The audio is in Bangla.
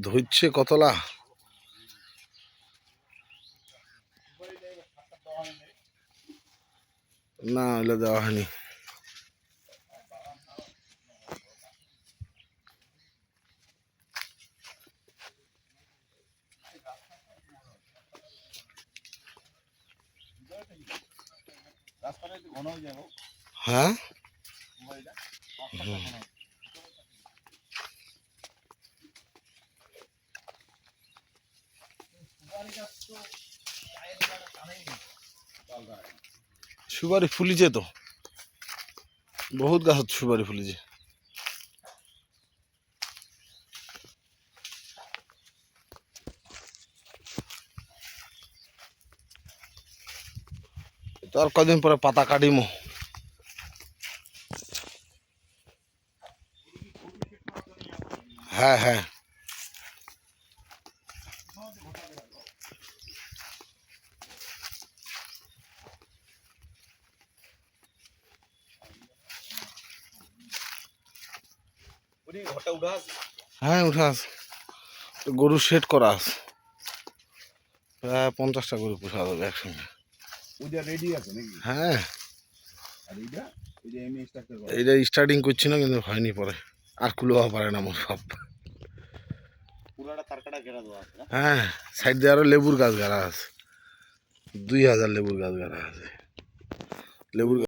ধরছে কতলা। না ওগুলো দেওয়া হয়নি। হ্যাঁ সুপারি ফুলিছে তো, বহুত গাছত সুপারি ফুলিছে। তার কদিন পরে পাতা কাটিমো। হ্যাঁ হ্যাঁ হ্যাঁ উঠা আছে। গরু সেট করা আছে, প্রায় 50টা গরু পোষা যাবে একসঙ্গে। হ্যাঁ এইটা স্টার্টিং করছি না, কিন্তু হয়নি পরে আর কুলোয়া পারে না আমার সব। হ্যাঁ সাইড দিয়ে আরো লেবুর গাছ গাড়া আছে, 2000 লেবুর গাছ গাড়া আছে। লেবুর